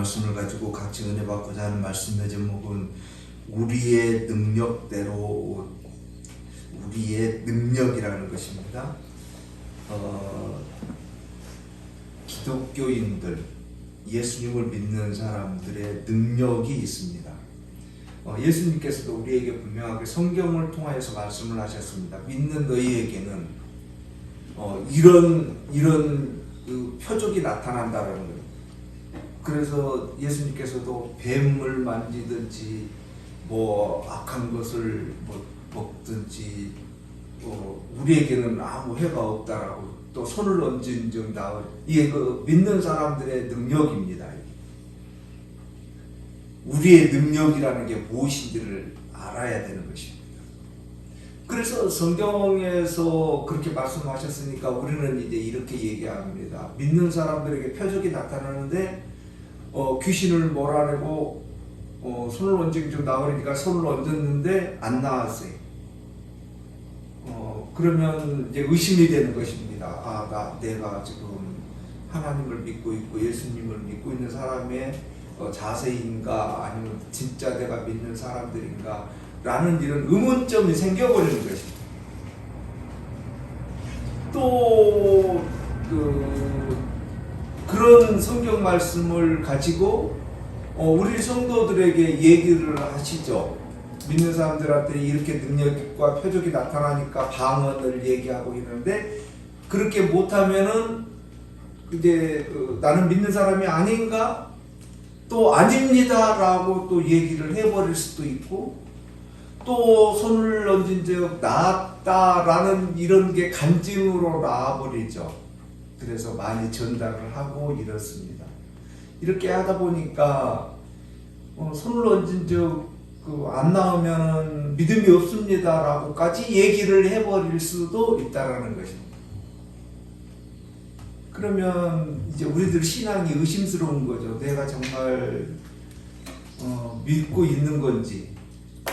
말씀을 가지고 같이 은혜 받고자 하는 말씀의 제목은 우리의 능력대로, 우리의 능력이라는 것입니다. 기독교인들, 예수님을 믿는 사람들의 능력이 있습니다. 예수님께서도 우리에게 분명하게 성경을 통하여서 말씀을 하셨습니다. 믿는 너희에게는 이런 그 표적이 나타난다는 거예요. 그래서 예수님께서도 뱀을 만지든지 악한 것을 먹든지 우리에게는 아무 해가 없다라고 또 손을 얹은 적 나올, 이게 그 믿는 사람들의 능력입니다. 우리의 능력이라는 게 무엇인지를 알아야 되는 것입니다. 그래서 성경에서 그렇게 말씀하셨으니까 우리는 이제 이렇게 얘기합니다. 믿는 사람들에게 표적이 나타나는데 귀신을 몰아내고 손을 얹은 적 나오니까 손을 얹었는데 안 나왔어요. 그러면 이제 의심이 되는 것입니다. 내가 지금 하나님을 믿고 있고 예수님을 믿고 있는 사람의 자세인가, 아니면 진짜 내가 믿는 사람들인가 라는 이런 의문점이 생겨버리는 것입니다. 또 그런 성경 말씀을 가지고 우리 성도들에게 얘기를 하시죠. 믿는 사람들한테 이렇게 능력과 표적이 나타나니까 방언을 얘기하고 있는데, 그렇게 못하면은 이제 나는 믿는 사람이 아닌가? 또 아닙니다 라고 또 얘기를 해버릴 수도 있고, 또 손을 얹은 적 나았다라는 이런 게 간증으로 나와버리죠. 그래서 많이 전달을 하고 이렇습니다. 이렇게 하다 보니까 손을 얹은 적 안 나오면 믿음이 없습니다 라고까지 얘기를 해버릴 수도 있다라는 것입니다. 그러면 이제 우리들 신앙이 의심스러운 거죠. 내가 정말 믿고 있는 건지.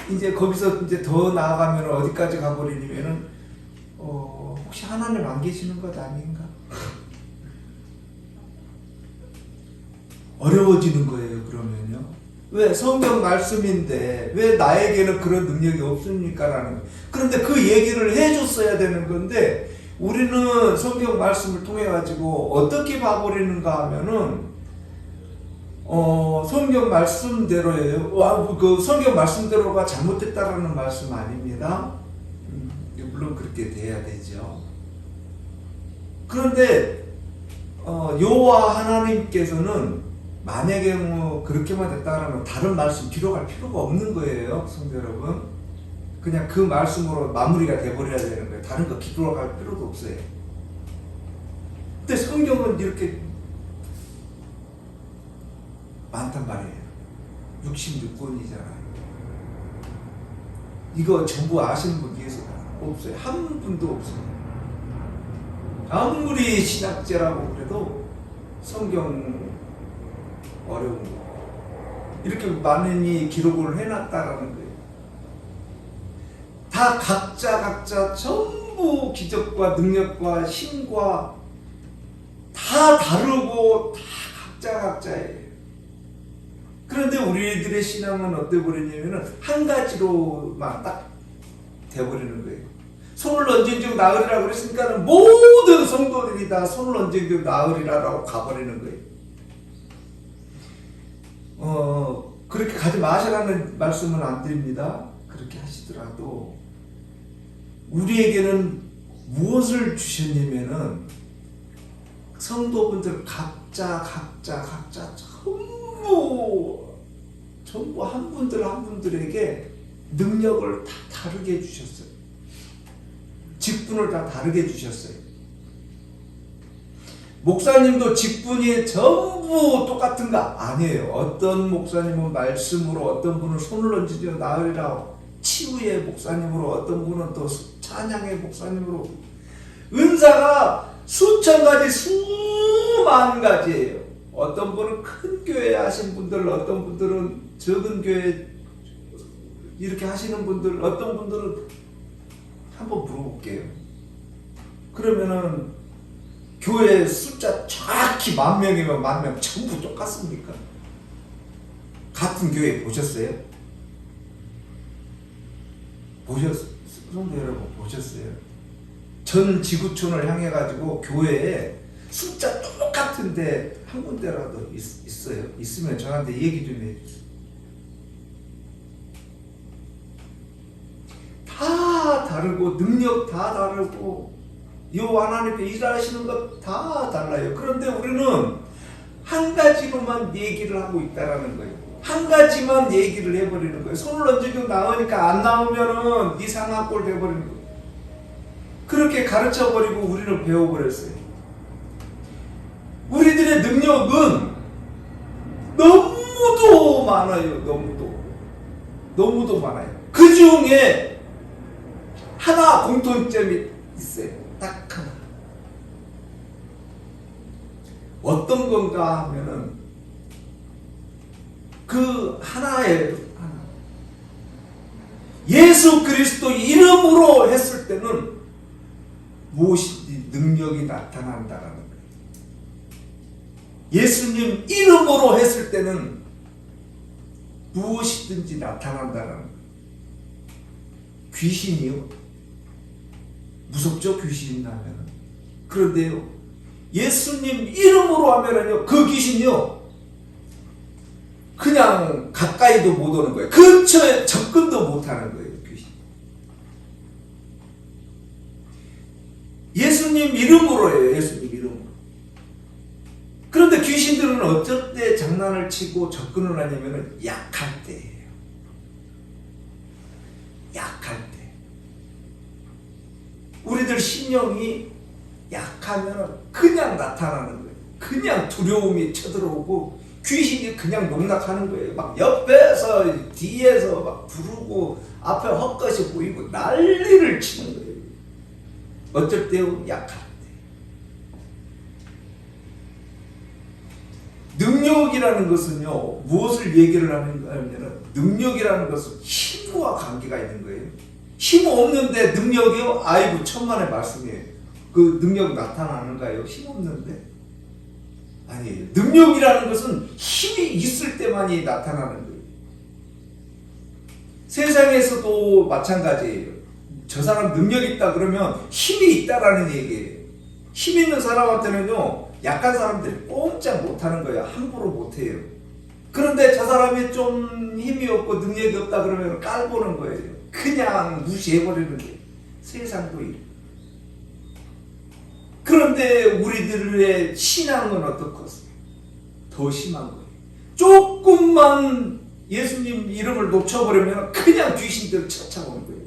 이제 거기서 이제 더 나아가면 어디까지 가버리냐면은 혹시 하나님 안 계시는 것 아닌가? 어려워지는 거예요. 그러면요. 왜? 성경 말씀인데 왜 나에게는 그런 능력이 없습니까? 라는 거예요. 그런데 그 얘기를 해줬어야 되는 건데, 우리는 성경 말씀을 통해 가지고 어떻게 봐버리는가 하면은 성경 말씀대로예요. 그 성경 말씀대로가 잘못됐다라는 말씀 아닙니다. 물론 그렇게 돼야 되죠. 그런데 여호와 하나님께서는 만약에 그렇게만 됐다라면 다른 말씀 기록할 필요가 없는 거예요, 성도 여러분. 그냥 그 말씀으로 마무리가 돼버려야 되는 거예요. 다른 거 기록할 필요도 없어요. 근데 성경은 이렇게 많단 말이에요. 66권이잖아요. 이거 전부 아시는 분 계세요? 없어요. 한 분도 없어요. 아무리 신학자라고 그래도 성경 어려운 거. 이렇게 많이 기록을 해놨다라는 거예요. 다 각자 전부 기적과 능력과 힘과 다 다르고 다 각자예요. 그런데 우리들의 신앙은 어때 버리냐면은 한 가지로만 딱 돼버리는 거예요. 손을 얹은 적 나으리라고 그랬으니까 모든 성도들이 다 손을 얹은 적 나으리라고 가버리는 거예요. 그렇게 가지 마시라는 말씀은 안 드립니다. 그렇게 하시더라도 우리에게는 무엇을 주셨냐면은 성도분들 각자 전부 한 분들에게 능력을 다 다르게 주셨어요. 직분을 다 다르게 주셨어요. 목사님도 직분이 전부 똑같은가? 아니에요. 어떤 목사님은 말씀으로, 어떤 분은 손을 얹으려 나으리라 치유의 목사님으로, 어떤 분은 또 찬양의 목사님으로. 은사가 수천 가지, 수만 가지예요. 어떤 분은 큰 교회 하신 분들, 어떤 분들은 적은 교회 이렇게 하시는 분들, 어떤 분들은 한번 물어볼게요. 그러면은 교회 숫자 정확히 10,000명이면 10,000명 전부 똑같습니까? 같은 교회 보셨어요? 성도 여러분 보셨어요? 전 지구촌을 향해 가지고 교회에 숫자 똑같은데 한 군데라도 있어요? 있으면 저한테 얘기 좀 해주세요. 다 다르고 능력 다 다르고 요 하나님께 일하시는 것 다 달라요. 그런데 우리는 한 가지로만 얘기를 하고 있다라는 거예요. 한 가지만 얘기를 해버리는 거예요. 손을 얹어도 나오니까 안 나오면은 이상한 꼴 돼버리는 거예요. 그렇게 가르쳐버리고 우리는 배워버렸어요. 우리들의 능력은 너무도 많아요. 너무도 많아요. 그 중에 하나 공통점이 있어요. 딱 하나. 어떤 건가 하면은 그 하나예요. 하나. 예수 그리스도 이름으로 했을 때는 무엇이든지 능력이 나타난다라는 거예요. 예수님 이름으로 했을 때는 무엇이든지 나타난다라는 거예요. 귀신이요? 무섭죠? 귀신 나면은. 그런데요, 예수님 이름으로 하면은요, 그 귀신이요, 그냥 가까이도 못 오는 거예요. 근처에 접근도 못 하는 거예요, 귀신. 예수님 이름으로 해요, 예수님 이름으로. 그런데 귀신들은 어쩔 때 장난을 치고 접근을 하냐면은 약할 때예요. 약할 때. 우리들 신령이 약하면 그냥 나타나는 거예요. 그냥 두려움이 쳐들어오고 귀신이 그냥 농락하는 거예요. 막 옆에서 뒤에서 막 부르고 앞에 헛것이 보이고 난리를 치는 거예요. 어쩔 때요? 약할 때. 능력이라는 것은요, 무엇을 얘기를 하는가 하면 능력이라는 것은 힘과 관계가 있는 거예요. 힘 없는데 능력이요? 아이고 천만의 말씀이에요. 그 능력 나타나는가요? 힘 없는데? 아니에요. 능력이라는 것은 힘이 있을 때만이 나타나는 거예요. 세상에서도 마찬가지예요. 저 사람 능력 있다 그러면 힘이 있다라는 얘기예요. 힘 있는 사람한테는요, 약한 사람들이 꼼짝 못하는 거예요. 함부로 못해요. 그런데 저 사람이 좀 힘이 없고 능력이 없다 그러면 깔보는 거예요. 그냥 무시해버리는 게 세상도 이래. 그런데 우리들의 신앙은 어떻겠어요? 더 심한 거예요. 조금만 예수님 이름을 놓쳐버리면 그냥 귀신들 쫓아오는 거예요.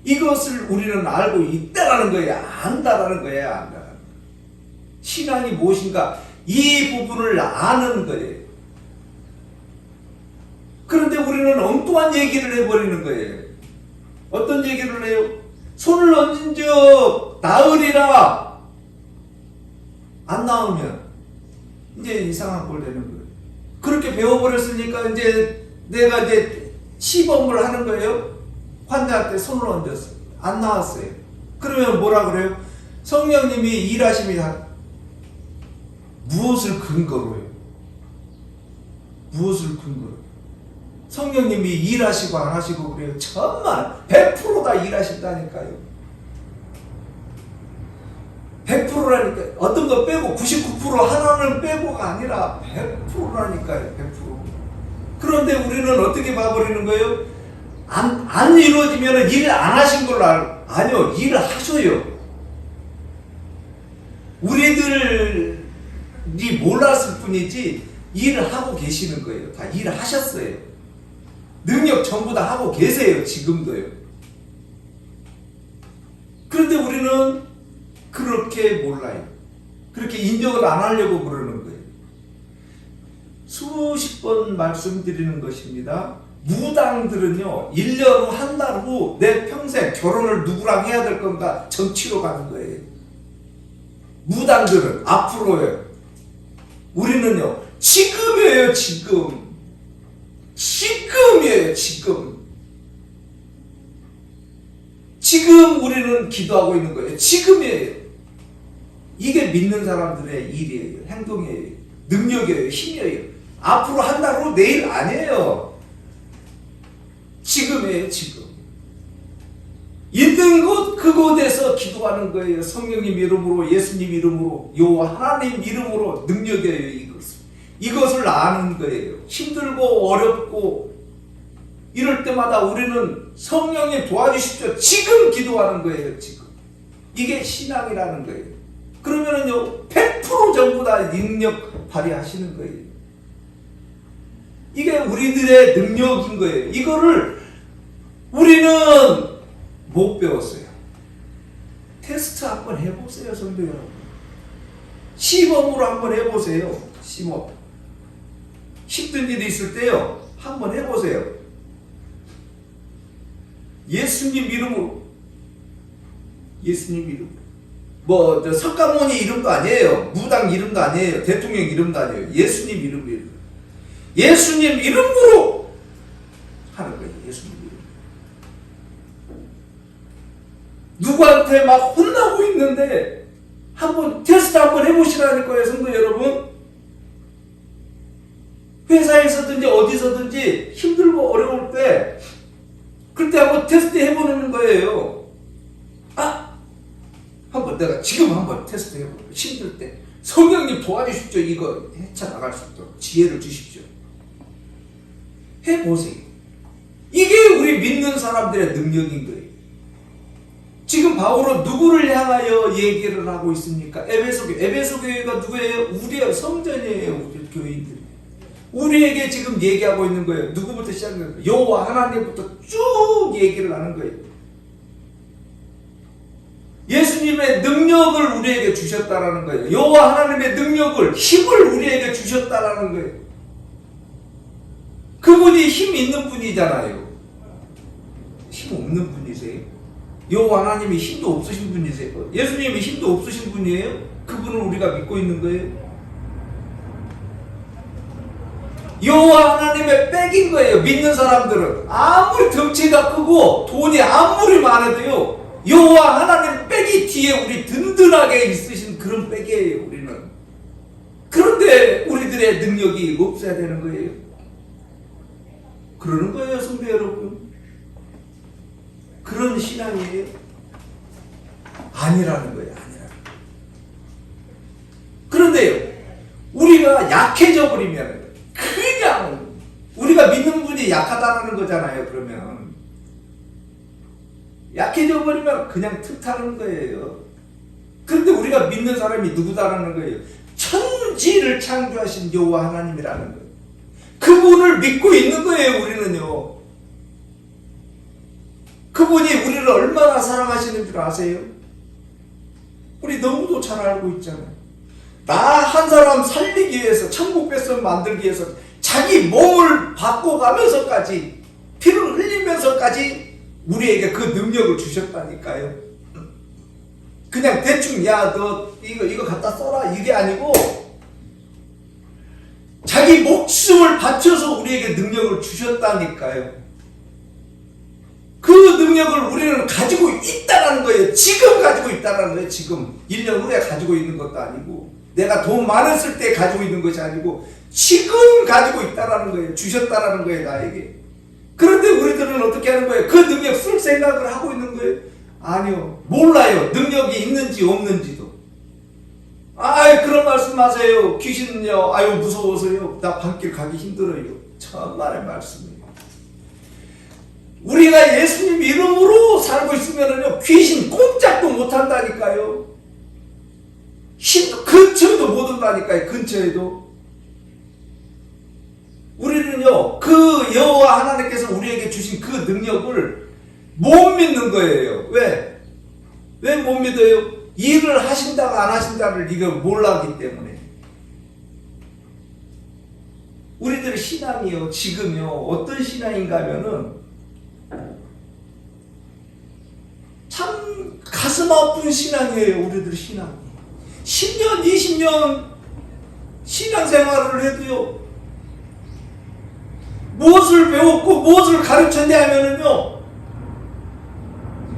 이것을 우리는 알고 있다라는 거예요? 안다라는 거예요? 안다라는 거예요? 신앙이 무엇인가? 이 부분을 아는 거예요. 그런데 우리는 엉뚱한 얘기를 해버리는 거예요. 어떤 얘기를 해요? 손을 얹은 적 나으리라. 안 나오면 이제 이상한 꼴 되는 거예요. 그렇게 배워버렸으니까 이제 내가 이제 시범을 하는 거예요. 환자한테 손을 얹었어요. 안 나왔어요. 그러면 뭐라 그래요? 성령님이 일하십니다. 무엇을 근거로 해요? 무엇을 근거로? 성령님이 일하시고 안 하시고 그래요. 정말 100% 다 일하신다니까요. 100%라니까. 어떤 거 빼고 99% 하나는 빼고가 아니라 100%라니까요. 100%. 그런데 우리는 어떻게 봐버리는 거예요? 안 이루어지면 일 안 하신 걸로 아니요. 일을 하셔요. 우리들이 몰랐을 뿐이지 일을 하고 계시는 거예요. 다 일을 하셨어요. 능력 전부 다 하고 계세요. 지금도요. 그런데 우리는 그렇게 몰라요. 그렇게 인정을 안 하려고 그러는 거예요. 수십 번 말씀드리는 것입니다. 무당들은요, 1년 후, 한 달 후, 내 평생 결혼을 누구랑 해야 될 건가 정치로 가는 거예요. 무당들은 앞으로요. 우리는요, 지금이에요, 지금. 지금이에요, 지금. 지금 우리는 기도하고 있는 거예요. 지금이에요. 이게 믿는 사람들의 일이에요. 행동이에요. 능력이에요. 힘이에요. 앞으로 한다고 내일 아니에요. 지금이에요, 지금. 있는 곳 그곳에서 기도하는 거예요. 성령님 이름으로, 예수님 이름으로, 여호와 하나님 이름으로 능력이에요. 이것을 아는 거예요. 힘들고 어렵고 이럴 때마다 우리는 성령님 도와주십시오. 지금 기도하는 거예요. 지금. 이게 신앙이라는 거예요. 그러면은요 100% 전부 다 능력 발휘하시는 거예요. 이게 우리들의 능력인 거예요. 이거를 우리는 못 배웠어요. 테스트 한번 해보세요, 성도 여러분. 시범으로 한번 해보세요. 시범. 힘든 일이 있을 때요, 한번 해보세요. 예수님 이름으로. 예수님 이름. 저 석가모니 이름도 아니에요. 무당 이름도 아니에요. 대통령 이름도 아니에요. 예수님 이름으로. 예수님 이름으로 하는 거예요. 예수님 이름. 누구한테 막 혼나고 있는데 한번 테스트 한번 해보시라는 거예요, 성도 여러분. 회사에서든지 어디서든지 힘들고 어려울 때 그때 한번 테스트 해보는 거예요. 한번 내가 지금 한번 테스트 해보고 힘들 때 성령님 도와주십시오. 이거 헤쳐나갈 수 있도록 지혜를 주십시오. 해보세요. 이게 우리 믿는 사람들의 능력인 거예요. 지금 바울은 누구를 향하여 얘기를 하고 있습니까? 에베소 교회가 누구예요? 우리의 성전이에요. 우리 교인들. 우리에게 지금 얘기하고 있는 거예요. 누구부터 시작하는 거예요? 여호와 하나님부터 쭉 얘기를 하는 거예요. 예수님의 능력을 우리에게 주셨다라는 거예요. 여호와 하나님의 능력을, 힘을 우리에게 주셨다라는 거예요. 그분이 힘 있는 분이잖아요. 힘 없는 분이세요? 여호와 하나님이 힘도 없으신 분이세요? 예수님이 힘도 없으신 분이에요? 그분을 우리가 믿고 있는 거예요? 여호와 하나님의 백인 거예요. 믿는 사람들은 아무리 덩치가 크고 돈이 아무리 많아도요, 여호와 하나님 백이 뒤에 우리 든든하게 있으신 그런 백이에요. 우리는. 그런데 우리들의 능력이 없어야 되는 거예요. 그러는 거예요, 성도 여러분. 그런 신앙이에요? 아니라는 거예요. 아니라는 거예요. 그런데요, 우리가 약해져 버리면 그냥 우리가 믿는 분이 약하다는 거잖아요. 그러면 약해져 버리면 그냥 틈타는 거예요. 그런데 우리가 믿는 사람이 누구다라는 거예요? 천지를 창조하신 여호와 하나님이라는 거예요. 그분을 믿고 있는 거예요. 우리는요. 그분이 우리를 얼마나 사랑하시는 줄 아세요? 우리 너무도 잘 알고 있잖아요. 나 한 사람 살리기 위해서, 천국 백성 만들기 위해서 자기 몸을 바꿔가면서까지, 피를 흘리면서까지 우리에게 그 능력을 주셨다니까요. 그냥 대충 너 이거 갖다 써라 이게 아니고 자기 목숨을 바쳐서 우리에게 능력을 주셨다니까요. 그 능력을 우리는 가지고 있다는 거예요. 지금 가지고 있다는 거예요. 지금 1년 후에 가지고 있는 것도 아니고, 내가 돈 많았을 때 가지고 있는 것이 아니고 지금 가지고 있다는 거예요. 주셨다는 거예요, 나에게. 그런데 우리들은 어떻게 하는 거예요? 그 능력 쓸 생각을 하고 있는 거예요? 아니요. 몰라요. 능력이 있는지 없는지도. 그런 말씀하세요. 귀신은요, 무서워서요, 나 밤길 가기 힘들어요. 천만의 말씀이에요. 우리가 예수님 이름으로 살고 있으면요, 귀신 꼼짝도 못 한다니까요. 근처에도 못 온다니까요. 근처에도. 우리는요, 그 여호와 하나님께서 우리에게 주신 그 능력을 못 믿는 거예요. 왜? 왜 못 믿어요? 일을 하신다가 안 하신다를 이걸 몰라하기 때문에. 우리들의 신앙이요, 지금요, 어떤 신앙인가 하면은 참 가슴 아픈 신앙이에요. 우리들 신앙. 10년, 20년 신앙생활을 해도요, 무엇을 배웠고 무엇을 가르쳤냐 하면은요,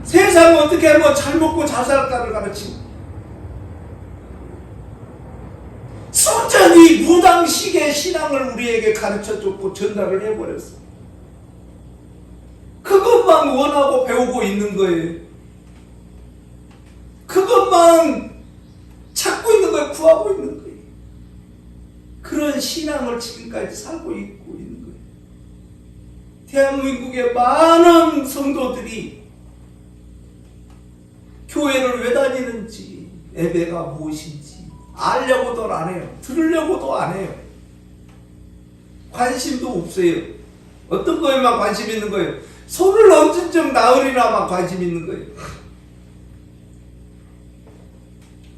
세상을 어떻게 하면 잘 먹고 잘 살까를 가르치고, 순전히 이 무당식의 신앙을 우리에게 가르쳐줬고 전달을 해버렸어. 그것만 원하고 배우고 있는 거예요. 그것만 찾고 있는 거예요. 구하고 있는 거예요. 그런 신앙을 지금까지 살고 있고 있는 거예요. 대한민국의 많은 성도들이 교회를 왜 다니는지, 예배가 무엇인지 알려고도 안 해요. 들으려고도 안 해요. 관심도 없어요. 어떤 거에만 관심 있는 거예요? 손을 언제쯤 나으리나만 관심 있는 거예요.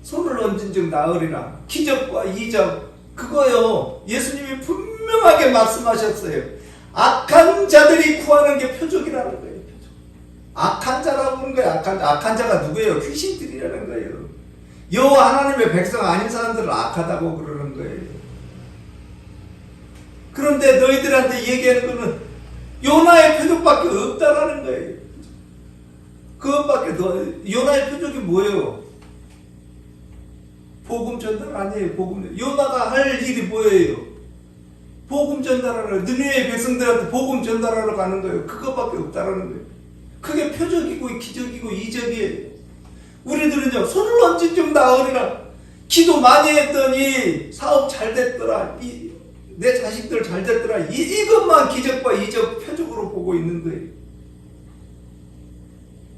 손을 언제쯤 나으리나. 기적과 이적, 그거요. 예수님이 분명하게 말씀하셨어요. 악한 자들이 구하는 게 표적이라는 거예요. 표적. 악한 자라고 하는 거예요. 악한 자가 누구예요? 귀신들이라는 거예요. 여호와 하나님의 백성 아닌 사람들을 악하다고 그러는 거예요. 그런데 너희들한테 얘기하는 거는 요나의 표적밖에 없다라는 거예요. 그것밖에 더. 요나의 표적이 뭐예요? 복음 전달 아니에요. 복음. 요나가 할 일이 뭐예요? 복음 전달하러, 느느웨의 백성들한테 복음 전달하러 가는 거예요. 그것밖에 없다라는 거예요. 그게 표적이고 기적이고 이적이에요. 우리들은요, 손을 언제쯤 나으리라. 기도 많이 했더니 사업 잘 됐더라. 내 자식들 잘 됐더라. 이것만 기적과 이적 표적으로 보고 있는 거예요.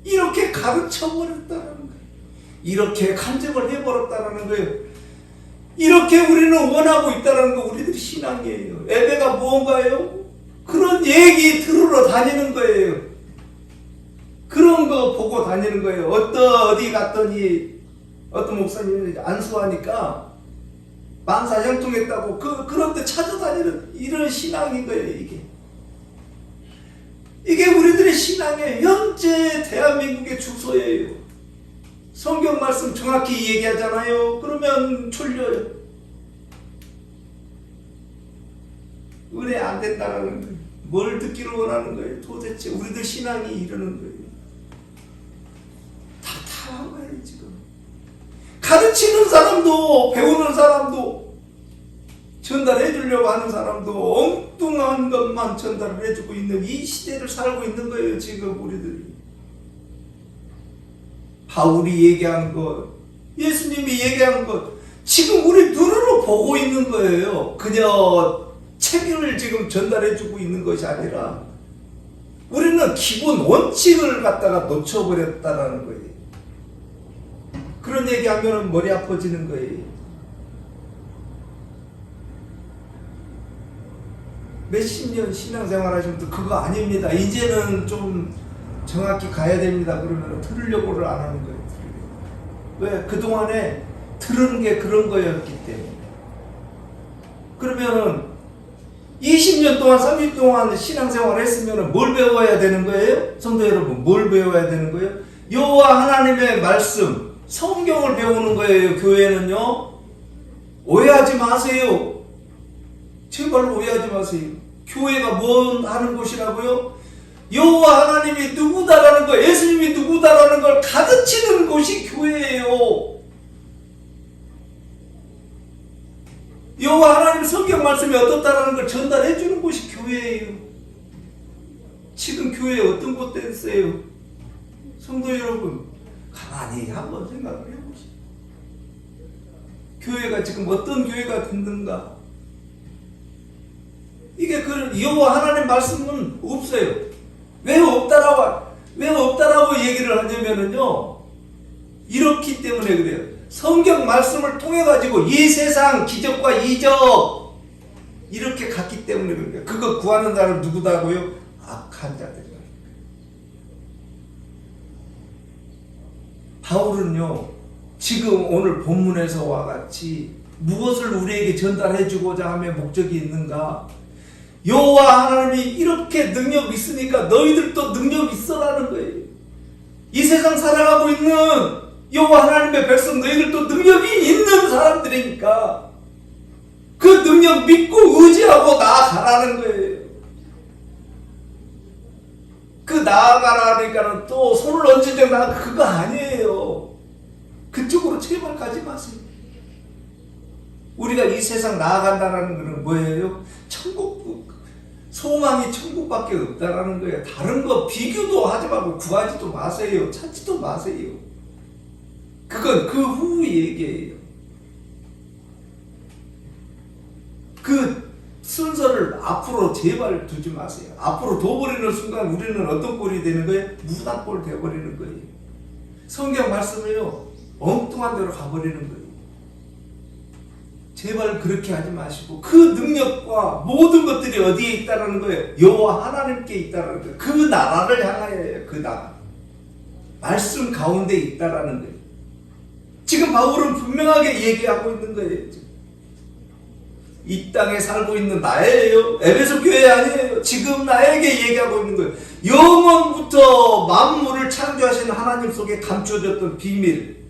이렇게 가르쳐버렸다는 거예요. 이렇게 간증을 해버렸다는 거예요. 이렇게 우리는 원하고 있다는 거 우리들 신앙이에요. 예배가 무언가요? 그런 얘기 들으러 다니는 거예요. 그런 거 보고 다니는 거예요. 어디 갔더니 어떤 목사님이 안수하니까 만사형통했다고 그런데 찾아다니는 이런 신앙인 거예요. 이게 우리들의 신앙의 현재 대한민국의 주소예요. 성경 말씀 정확히 얘기하잖아요. 그러면 졸려요. 은혜 안 된다라는 거예요. 뭘 듣기를 원하는 거예요? 도대체 우리들 신앙이 이러는 거예요. 답답한 거예요 지금. 가르치는 사람도 배우는 사람도 전달해 주려고 하는 사람도 엉뚱한 것만 전달을 해주고 있는 이 시대를 살고 있는 거예요 지금 우리들이. 바울이 얘기한 것, 예수님이 얘기한 것, 지금 우리 눈으로 보고 있는 거예요. 그냥 책을 지금 전달해주고 있는 것이 아니라 우리는 기본 원칙을 갖다가 놓쳐버렸다라는 거예요. 그런 얘기하면 머리 아파지는 거예요. 몇십 년 신앙생활 하시면 그거 아닙니다. 이제는 좀 정확히 가야 됩니다. 그러면 들으려고를 안 하는 거예요. 왜? 그동안에 들은 게 그런 거였기 때문에. 그러면은 20년 동안 30년 동안 신앙생활 했으면 뭘 배워야 되는 거예요? 성도 여러분, 뭘 배워야 되는 거예요? 여호와 하나님의 말씀, 성경을 배우는 거예요. 교회는요. 오해하지 마세요. 제발 오해하지 마세요. 교회가 뭘 하는 곳이라고요? 여호와 하나님이 누구다라는 거, 예수님이 누구다라는 걸 가르치는 곳이 교회예요. 여호와 하나님 성경 말씀이 어떻다라는 걸 전달해 주는 곳이 교회예요. 지금 교회 어떤 곳 됐어요? 성도 여러분, 가만히 한번 생각을 해보시죠. 교회가 지금 어떤 교회가 됐는가? 이게 그 여호와 하나님 말씀은 없어요. 왜 없다라고 얘기를 하냐면은요, 이렇기 때문에 그래요. 성경 말씀을 통해 가지고 이 세상 기적과 이적 이렇게 갔기 때문에 그래요. 그거 구하는 자는 누구다고요? 악한 자들. 바울은요, 지금 오늘 본문에서와 같이 무엇을 우리에게 전달해 주고자 하며 목적이 있는가? 여호와 하나님이 이렇게 능력 있으니까 너희들도 능력 있어라는 거예요. 이 세상 살아가고 있는 여호와 하나님의 백성 너희들도 능력이 있는 사람들이니까 그 능력 믿고 의지하고 나아가라는 거예요. 그 나아가라니까는 또 손을 얹으려고 나아가 그거 아니에요. 그쪽으로 제발 가지 마세요. 우리가 이 세상 나아간다는 것은 뭐예요? 천국, 소망이 천국밖에 없다라는 거예요. 다른 거 비교도 하지 말고 구하지도 마세요. 찾지도 마세요. 그건 그 후 얘기예요. 그 순서를 앞으로 제발 두지 마세요. 앞으로 둬버리는 순간 우리는 어떤 꼴이 되는 거예요? 무당꼴 되어버리는 거예요. 성경 말씀을요, 엉뚱한 데로 가버리는 거예요. 제발 그렇게 하지 마시고, 그 능력과 모든 것들이 어디에 있다는 거예요? 여호와 하나님께 있다는 거예요. 그 나라를 향하여요. 그 나라. 말씀 가운데 있다라는 거예요. 지금 바울은 분명하게 얘기하고 있는 거예요. 이 땅에 살고 있는 나예요. 에베소 교회 아니에요. 지금 나에게 얘기하고 있는 거예요. 영원부터 만물을 창조하신 하나님 속에 감춰졌던 비밀.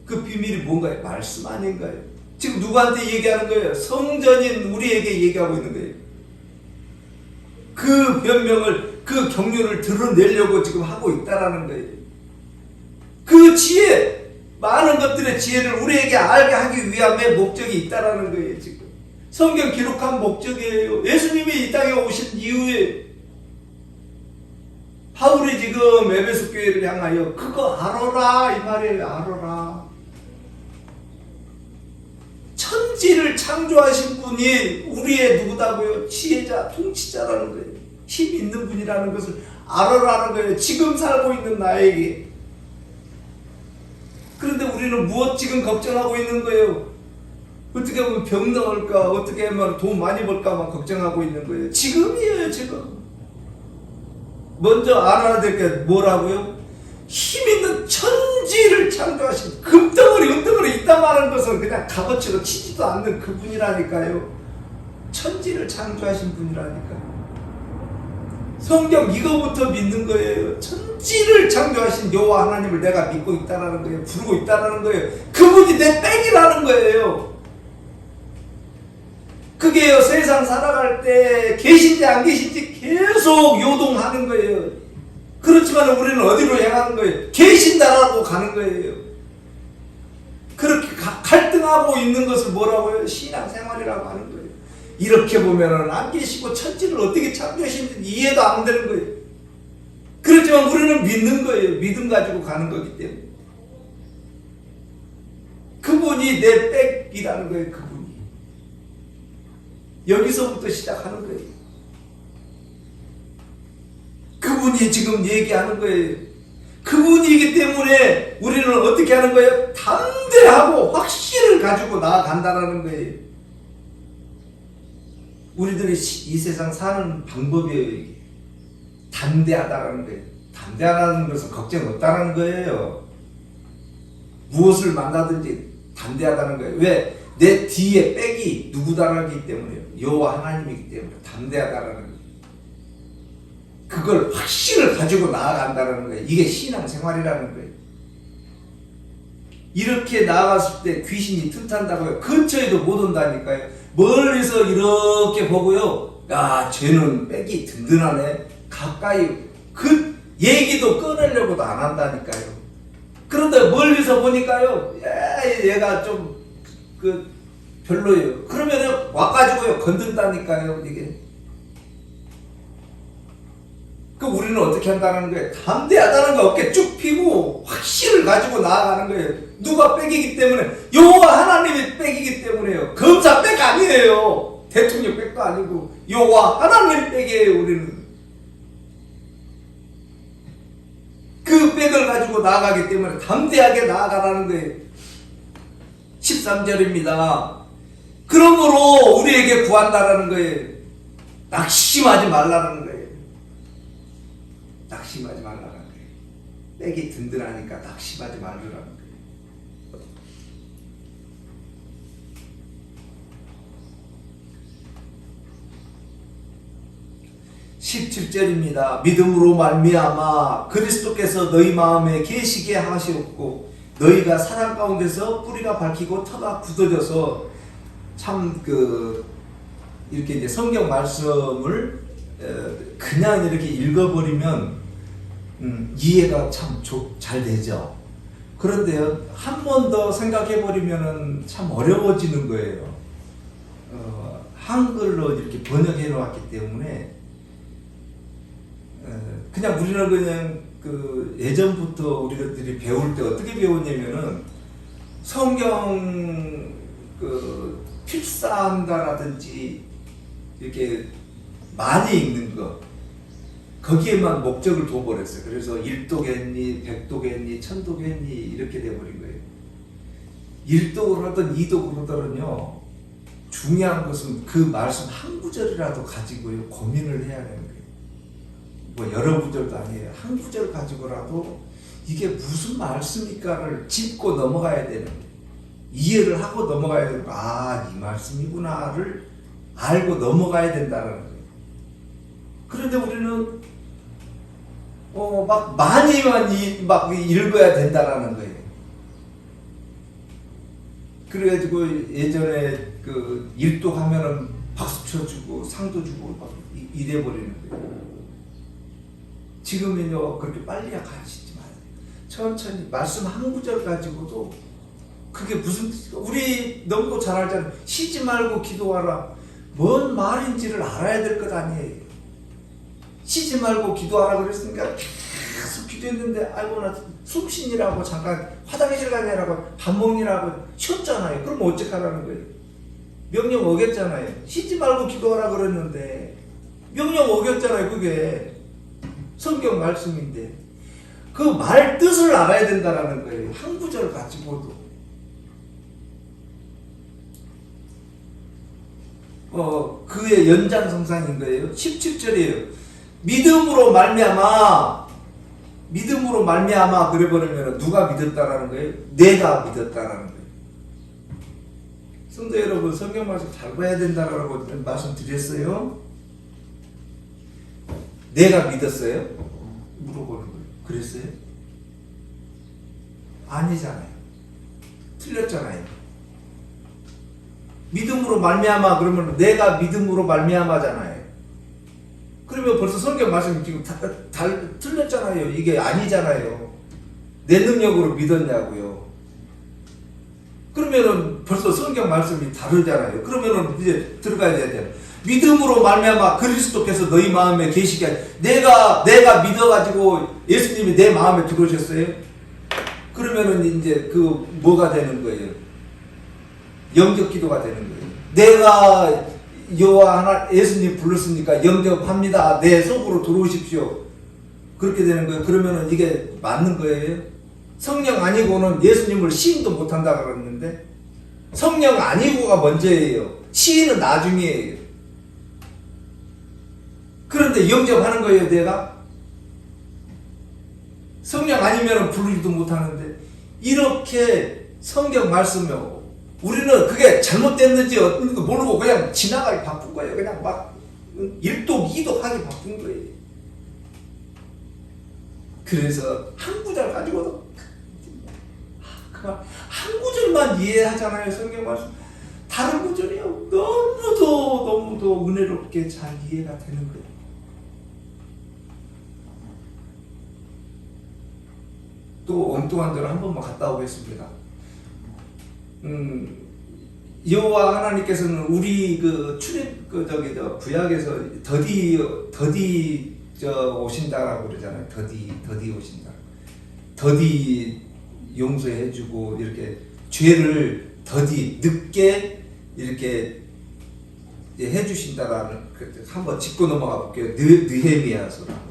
그 비밀이 뭔가요? 말씀 아닌가요? 지금 누구한테 얘기하는 거예요? 성전인 우리에게 얘기하고 있는 거예요. 그 변명을, 그 경륜을 드러내려고 지금 하고 있다라는 거예요. 그 지혜, 많은 것들의 지혜를 우리에게 알게 하기 위함의 목적이 있다라는 거예요. 지금 성경 기록한 목적이에요. 예수님이 이 땅에 오신 이후에 바울이 지금 에베소 교회를 향하여 그거 알아라 이 말이에요. 알아라. 천지를 창조하신 분이 우리의 누구다고요? 지혜자, 통치자라는 거예요. 힘 있는 분이라는 것을 알아라는 거예요. 지금 살고 있는 나에게. 그런데 우리는 무엇 지금 걱정하고 있는 거예요? 어떻게 하면 병 나올까? 어떻게 하면 돈 많이 벌까만 걱정하고 있는 거예요. 지금이에요, 지금. 먼저 알아야 될 게 뭐라고요? 힘 있는 천지를 창조하신 금덩어리, 은덩어리 있다 말하는 것은 그냥 값어치로 치지도 않는 그분이라니까요. 천지를 창조하신 분이라니까요. 성경 이거부터 믿는 거예요. 천지를 창조하신 여호와 하나님을 내가 믿고 있다라는 거예요. 부르고 있다라는 거예요. 그분이 내 백이라는 거예요. 그게요, 세상 살아갈 때 계신지 안 계신지 계속 요동하는 거예요. 그렇지만 우리는 어디로 향하는 거예요? 계신다라고 가는 거예요. 그렇게 갈등하고 있는 것을 뭐라고 해요? 신앙생활이라고 하는 거예요. 이렇게 보면은 안 계시고 천지를 어떻게 창조하시는지 이해도 안 되는 거예요. 그렇지만 우리는 믿는 거예요. 믿음 가지고 가는 거기 때문에. 그분이 내 백이라는 거예요. 그분이. 여기서부터 시작하는 거예요. 그분이 지금 얘기하는 거예요. 그분이기 때문에 우리는 어떻게 하는 거예요? 담대하고 확신을 가지고 나아간다는 거예요. 우리들이 이 세상 사는 방법이에요. 이게. 담대하다라는 거예요. 담대하다는 것은 걱정 없다는 거예요. 무엇을 만나든지 담대하다는 거예요. 왜? 내 뒤에 백이 누구다라기 때문에요. 여호와 하나님이기 때문에 담대하다라는 거예요. 그걸 확신을 가지고 나아간다는 거예요. 이게 신앙생활이라는 거예요. 이렇게 나아갔을 때 귀신이 틈탄다고요. 근처에도 못 온다니까요. 멀리서 이렇게 보고요. 야, 쟤는 백이 든든하네. 가까이 그 얘기도 꺼내려고도 안 한다니까요. 그런데 멀리서 보니까요. 얘가 좀 별로예요. 그러면 와가지고요 건든다니까요. 이게. 그 우리는 어떻게 한다는 거예요? 담대하다는 거 어깨 쭉 펴고 확신을 가지고 나아가는 거예요. 누가 백이기 때문에? 여호와 하나님이 백이기 때문에요. 검사 백 아니에요. 대통령 백도 아니고 여호와 하나님 백이에요. 우리는 그 백을 가지고 나아가기 때문에 담대하게 나아가라는 거예요. 13절입니다. 그러므로 우리에게 구한다라는 거예요. 낙심하지 말라는 거예요. 낙심하지 말라는 거예요. 백이 든든하니까 낙심하지 말라는 거예요. 17절입니다. 믿음으로 말미암아 그리스도께서 너희 마음에 계시게 하시옵고 너희가 사랑 가운데서 뿌리가 밝히고 터가 굳어져서 참 이렇게 이제 성경 말씀을 그냥 이렇게 읽어버리면 이해가 참 잘 되죠. 그런데요, 한 번 더 생각해 버리면은 참 어려워지는 거예요. 한글로 이렇게 번역해 놓았기 때문에 그냥 우리는 그냥 그 예전부터 우리들이 배울 때 어떻게 배웠냐면은 성경 그 필사한다라든지 이렇게 많이 읽는 거 거기에만 목적을 둬버렸어요. 그래서 일독했니, 백독했니, 천독했니 이렇게 돼버린 거예요. 일독을 하든 이독을 하든요, 중요한 것은 그 말씀 한 구절이라도 가지고요 고민을 해야 되는 거예요. 뭐 여러 구절도 아니에요. 한 구절 가지고라도 이게 무슨 말씀일까를 짚고 넘어가야 되는 거예요. 이해를 하고 넘어가야 되는 거예요. 아, 이 말씀이구나를 알고 넘어가야 된다는 거예요. 그런데 우리는 막 많이만 막 읽어야 된다라는 거예요. 그래가지고 예전에 그 일독하면은 박수 쳐주고 상도 주고 막 이래버리는 거예요. 지금은요 그렇게 빨리 가시지 마세요. 천천히 말씀 한 구절 가지고도 그게 무슨 우리 너무 잘 알잖아요. 쉬지 말고 기도하라. 뭔 말인지를 알아야 될 것 아니에요. 쉬지 말고 기도하라 그랬으니까 계속 기도했는데 알고 나서 숨쉬니라고 잠깐 화장실 가냐라고 밥 먹니라고 쉬었잖아요. 그럼 어떡하라는 거예요? 명령 어겼잖아요. 쉬지 말고 기도하라 그랬는데 명령 어겼잖아요. 그게 성경 말씀인데 그 말 뜻을 알아야 된다는 거예요. 한 구절 가지고도 그의 연장성상인 거예요. 17절이에요. 믿음으로 말미암아 그래버리면 누가 믿었다라는 거예요? 내가 믿었다라는 거예요. 성도 여러분, 성경 말씀 잘 봐야 된다라고 말씀드렸어요. 내가 믿었어요? 물어보는 거예요. 그랬어요? 아니잖아요. 틀렸잖아요. 믿음으로 말미암아 그러면 내가 믿음으로 말미암아잖아요. 그러면 벌써 성경 말씀이 지금 다 틀렸잖아요. 이게 아니잖아요. 내 능력으로 믿었냐고요. 그러면은 벌써 성경 말씀이 다르잖아요. 그러면은 이제 들어가야 되잖아요. 믿음으로 말미암아 그리스도께서 너희 마음에 계시게 하니 내가 믿어가지고 예수님이 내 마음에 들어오셨어요. 그러면은 이제 그 뭐가 되는 거예요? 영접 기도가 되는 거예요. 내가 여호와 하나 예수님 불렀으니까 영접합니다. 내 속으로 들어오십시오. 그렇게 되는 거예요. 그러면은 이게 맞는 거예요. 성령 아니고는 예수님을 시인도 못한다 그랬는데 성령 아니고가 먼저예요. 시인은 나중이에요. 그런데 영접하는 거예요. 내가 성령 아니면 부르지도 못하는데 이렇게 성경 말씀을 우리는 그게 잘못됐는지 어떤지 모르고 그냥 지나가기 바쁜 거예요. 그냥 막 일독 이독 하기 바쁜 거예요. 그래서 한 구절 가지고도 한 구절만 이해하잖아요. 성경 말씀 다른 구절이요 너무도 은혜롭게 잘 이해가 되는 거예요. 또 엉뚱한 데로 한 번만 갔다 오겠습니다. 여호와 하나님께서는 우리 그 구약에서 더디 오신다라고 그러잖아요. 더디 오신다. 더디 용서해주고 이렇게 죄를 더디 늦게 이렇게 해주신다라는 한번 짚고 넘어가 볼게요. 느헤미야서라고.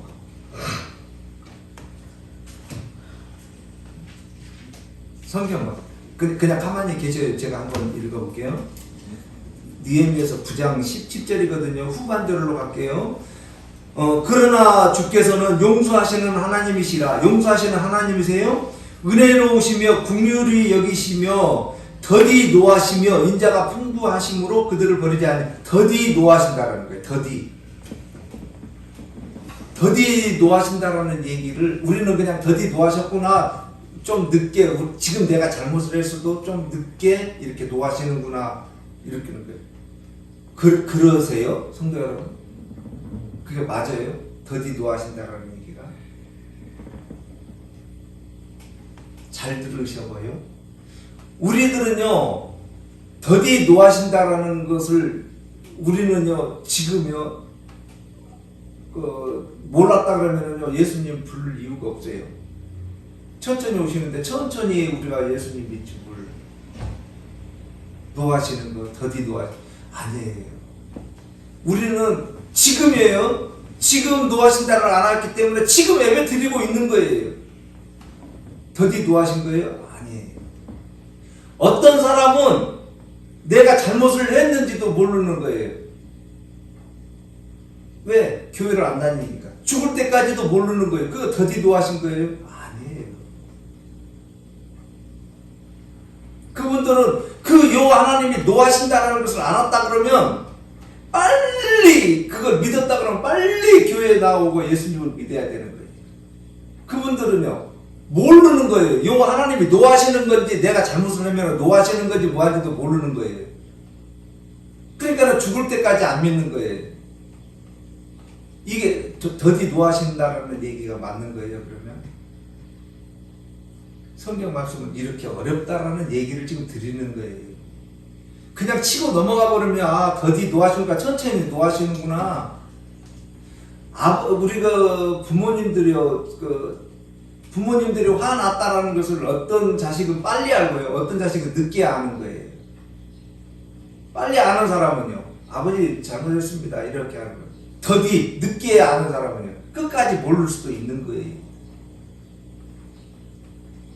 성경은 그냥 가만히 계셔요. 제가 한번 읽어볼게요. 느헤미야서 9장 17절이거든요. 후반절로 갈게요. 그러나 주께서는 용서하시는 하나님이시라. 용서하시는 하나님이세요. 은혜로우시며 긍휼히 여기시며 더디 노하시며 인자가 풍부하심으로 그들을 버리지 않으니 더디 노하신다라는 거예요. 더디 노하신다라는 얘기를 우리는 그냥 더디 노하셨구나. 좀 늦게 지금 내가 잘못을 했어도 좀 늦게 이렇게 노하시는구나 이렇게는 거예요. 그러세요, 성도 여러분? 그게 맞아요? 더디 노하신다라는 얘기가 잘 들으셔봐요. 우리들은요, 더디 노하신다라는 것을 우리는요, 지금요, 몰랐다 그러면요, 예수님 부를 이유가 없어요. 천천히 오시는데 천천히 우리가 예수님 믿지 뭘 노하시는 거, 더디 아니에요. 우리는 지금이에요. 지금 노하신다를 안 했기 때문에 지금 예배 드리고 있는 거예요. 더디 노하신 거예요? 아니에요. 어떤 사람은 내가 잘못을 했는지도 모르는 거예요. 왜? 교회를 안 다니니까. 죽을 때까지도 모르는 거예요. 그거 더디 노하신 거예요? 아니에요. 그분들은 그 여호와 하나님이 노하신다는 것을 알았다 그러면 빨리 그걸 믿었다 그러면 빨리 교회에 나오고 예수님을 믿어야 되는 거예요. 그분들은요, 모르는 거예요. 여호와 하나님이 노하시는 건지 내가 잘못을 하면 노하시는 건지 뭐하는지도 모르는 거예요. 그러니까 죽을 때까지 안 믿는 거예요. 이게 더디 노하신다는 얘기가 맞는 거예요. 그러면 성경 말씀은 이렇게 어렵다라는 얘기를 지금 드리는 거예요. 그냥 치고 넘어가 버리면 더디 노하시니까 천천히 노하시는구나. 우리 부모님들이 화났다라는 것을 어떤 자식은 빨리 알고요, 어떤 자식은 늦게 아는 거예요. 빨리 아는 사람은요, 아버지 잘못했습니다 이렇게 하는 거예요. 더디 늦게 아는 사람은요, 끝까지 모를 수도 있는 거예요.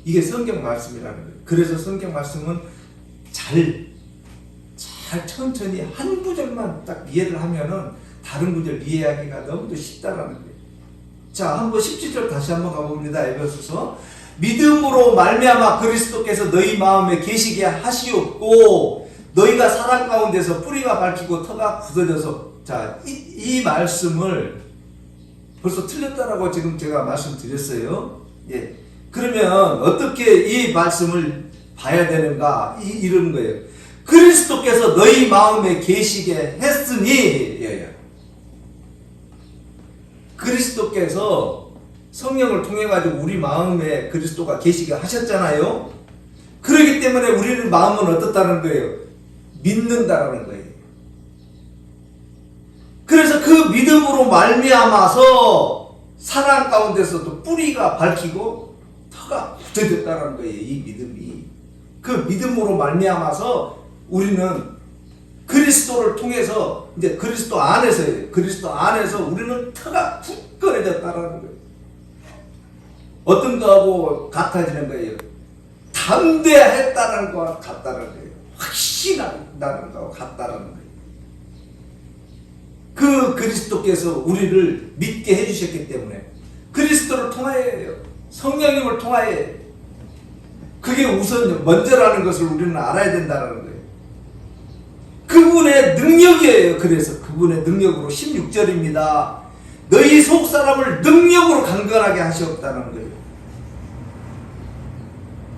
이게 성경 말씀이라는 거예요. 그래서 성경 말씀은 잘 천천히 한 구절만 딱 이해를 하면은 다른 구절 이해하기가 너무도 쉽다라는 거예요. 자, 한번 17절 다시 한번 가봅니다. 에베소서. 믿음으로 말미암아 그리스도께서 너희 마음에 계시게 하시옵고 너희가 사랑 가운데서 뿌리가 밝히고 터가 굳어져서. 자, 이 말씀을 벌써 틀렸다라고 지금 제가 말씀드렸어요. 예. 그러면 어떻게 이 말씀을 봐야 되는가? 이런 거예요. 그리스도께서 너희 마음에 계시게 했으니, 예. 그리스도께서 성령을 통해 가지고 우리 마음에 그리스도가 계시게 하셨잖아요. 그렇기 때문에 우리는 마음은 어떻다는 거예요? 믿는다라는 거예요. 그래서 그 믿음으로 말미암아서 사랑 가운데서도 뿌리가 밝히고 터가 굳어졌다는 거예요. 이 믿음이. 그 믿음으로 말미암아서 우리는 그리스도를 통해서 이제 그리스도 안에서예요. 그리스도 안에서 우리는 터가 굳건해졌다는 거예요. 어떤 거하고 같아지는 거예요? 담대했다는 거와 같다는 거예요. 확신한다는 거와 같다는 거예요. 그 그리스도께서 우리를 믿게 해주셨기 때문에 그리스도를 통하여요. 성령님을 통하여 그게 우선 먼저라는 것을 우리는 알아야 된다는 거예요. 그분의 능력이에요. 그래서 그분의 능력으로 16절입니다. 너희 속사람을 능력으로 강건하게 하시옵다는 거예요.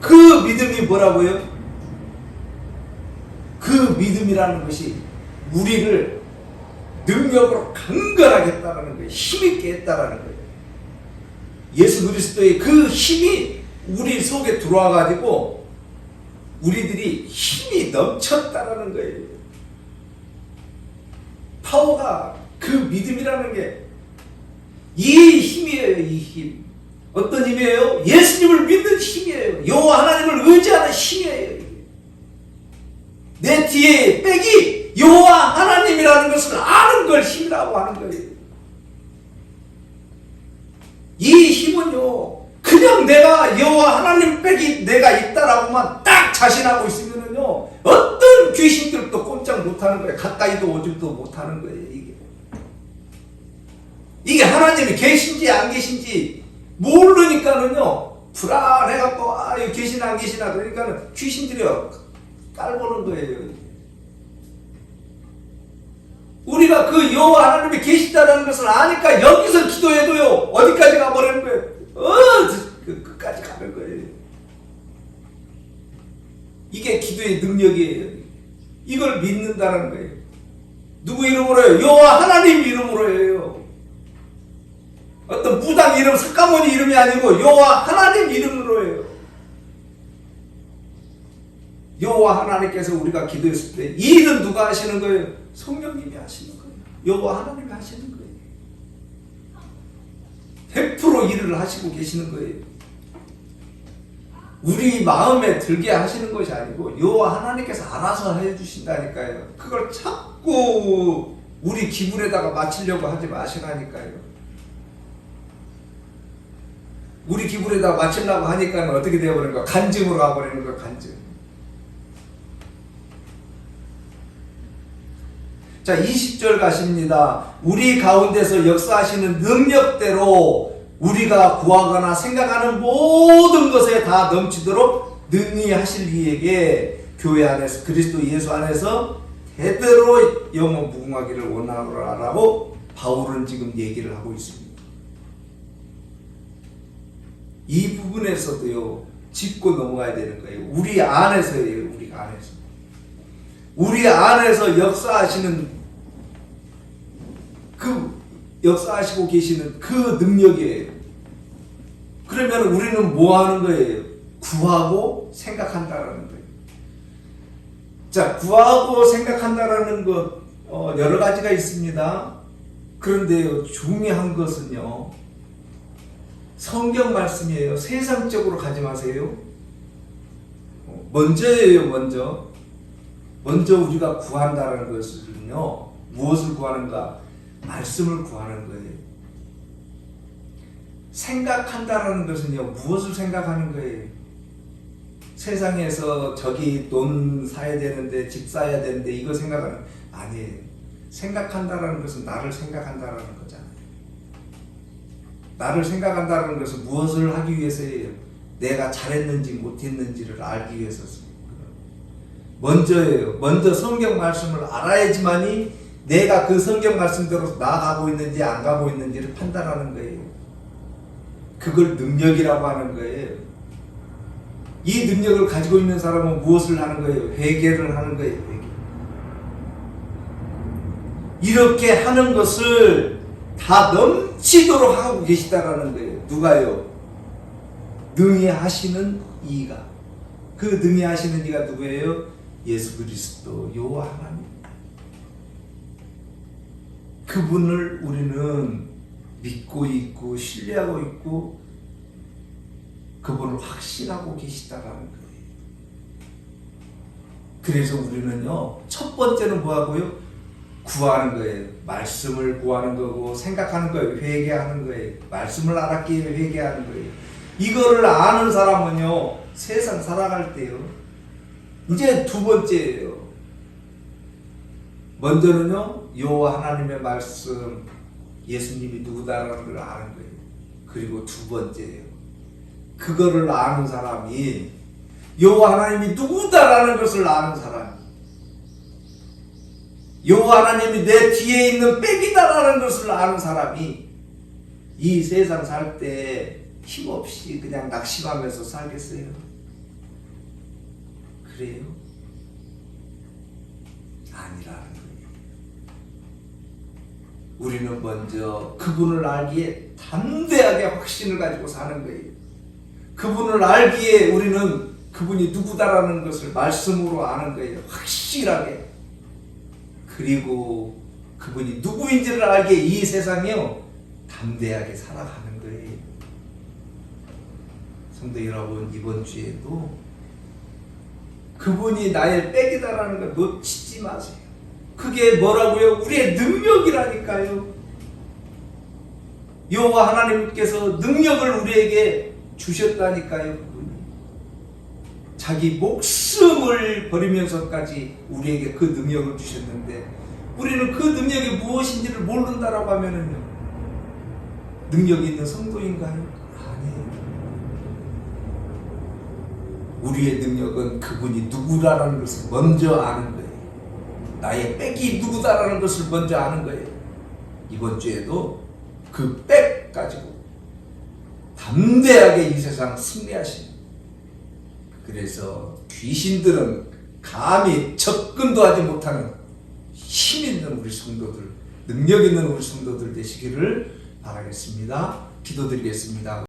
그 믿음이 뭐라고요? 그 믿음이라는 것이 우리를 능력으로 강건하게 했다는 거예요. 힘있게 했다는 거예요. 예수 그리스도의 그 힘이 우리 속에 들어와 가지고 우리들이 힘이 넘쳤다라는 거예요. 파워가 그 믿음이라는 게 이 힘이에요. 이 힘. 어떤 힘이에요? 예수님을 믿는 힘이에요. 여호와 하나님을 의지하는 힘이에요. 내 뒤에 백이 여호와 하나님이라는 것을 아는 걸 힘이라고 하는 거예요. 이 힘은요, 그냥 내가 여호와 하나님 백이 내가 있다라고만 딱 자신하고 있으면은요, 어떤 귀신들도 꼼짝 못하는 거예요. 가까이도 오지도 못하는 거예요. 이게 하나님이 계신지 안 계신지 모르니까는요, 불안해갖고 여기 계시나 안 계시나 그러니까는 귀신들이요 깔보는 거예요. 우리가 그 여호와 하나님이 계시다는 것을 아니까 여기서 기도해도요 어디까지 가버리는 거예요? 끝까지 가는 거예요. 이게 기도의 능력이에요. 이걸 믿는다는 거예요. 누구 이름으로 해요? 여호와 하나님 이름으로 해요. 어떤 무당 이름, 석가모니 이름이 아니고 여호와 하나님 이름으로 해요. 여호와 하나님께서 우리가 기도했을 때 이 일은 누가 하시는 거예요? 성령님이 하시는 거예요. 여호와 하나님이 하시는 거예요. 100% 일을 하시고 계시는 거예요. 우리 마음에 들게 하시는 것이 아니고 여호와 하나님께서 알아서 해주신다니까요. 그걸 자꾸 우리 기분에다가 맞추려고 하지 마시라니까요. 우리 기분에다가 맞추려고 하니까 어떻게 되어버리는 거야? 간증으로 가버리는 거야. 간증. 자, 20절 가십니다. 우리 가운데서 역사하시는 능력대로 우리가 구하거나 생각하는 모든 것에 다 넘치도록 능히 하실 이에게 교회 안에서 그리스도 예수 안에서 대대로 영원 무궁하기를 원하노라라고 바울은 지금 얘기를 하고 있습니다. 이 부분에서도요, 짚고 넘어가야 되는 거예요. 우리 안에서예요. 우리가 안에서. 우리 안에서 역사하시는 역사하시고 계시는 그 능력이에요. 그러면 우리는 뭐 하는 거예요? 구하고 생각한다라는 거예요. 자, 구하고 생각한다라는 것, 여러 가지가 있습니다. 그런데 중요한 것은요, 성경 말씀이에요. 세상적으로 가지 마세요. 먼저예요, 먼저. 먼저 우리가 구한다는 것은요, 무엇을 구하는가? 말씀을 구하는 거예요. 생각한다는 것은요, 무엇을 생각하는 거예요? 세상에서 저기 돈 사야 되는데, 집 사야 되는데, 이거 생각하는, 아니에요. 생각한다는 것은 나를 생각한다는 거잖아요. 나를 생각한다는 것은 무엇을 하기 위해서예요? 내가 잘했는지 못했는지를 알기 위해서입니다. 먼저예요. 먼저 성경 말씀을 알아야지만이 내가 그 성경 말씀대로 나아가고 있는지 안 가고 있는지를 판단하는 거예요. 그걸 능력이라고 하는 거예요. 이 능력을 가지고 있는 사람은 무엇을 하는 거예요? 회개를 하는 거예요. 회개. 이렇게 하는 것을 다 넘치도록 하고 계시다라는 거예요. 누가요? 능히 하시는 이가. 그 능히 하시는 이가 누구예요? 예수 그리스도 여호와 하나님. 그분을 우리는 믿고 있고 신뢰하고 있고 그분을 확신하고 계시다라는 거예요. 그래서 우리는요, 첫 번째는 뭐하고요? 구하는 거예요. 말씀을 구하는 거고 생각하는 거예요. 회개하는 거예요. 말씀을 알았기에 회개하는 거예요. 이거를 아는 사람은요, 세상 살아갈 때요, 이제 두 번째예요. 먼저는요, 여호와 하나님의 말씀, 예수님이 누구다라는 걸 아는 거예요. 그리고 두 번째예요. 그거를 아는 사람이, 여호와 하나님이 누구다라는 것을 아는 사람이, 여호와 하나님이 내 뒤에 있는 백이다라는 것을 아는 사람이 이 세상 살 때 힘없이 그냥 낙심하면서 살겠어요? 그래요? 아니라는 거예요. 우리는 먼저 그분을 알기에 담대하게 확신을 가지고 사는 거예요. 그분을 알기에 우리는 그분이 누구다라는 것을 말씀으로 아는 거예요. 확실하게. 그리고 그분이 누구인지를 알기에 이 세상이요, 담대하게 살아가는 거예요. 성도 여러분, 이번 주에도 그분이 나의 백이다라는 걸 놓치지 마세요. 그게 뭐라고요? 우리의 능력이라니까요. 여호와 하나님께서 능력을 우리에게 주셨다니까요. 그분이 자기 목숨을 버리면서까지 우리에게 그 능력을 주셨는데 우리는 그 능력이 무엇인지를 모른다라고 하면은요, 능력이 있는 성도인가요? 아니에요. 우리의 능력은 그분이 누구라는 것을 먼저 아는 거예요. 나의 백이 누구다라는 것을 먼저 아는 거예요. 이번 주에도 그 백 가지고 담대하게 이 세상 승리하신, 그래서 귀신들은 감히 접근도 하지 못하는 힘 있는 우리 성도들, 능력 있는 우리 성도들 되시기를 바라겠습니다. 기도드리겠습니다.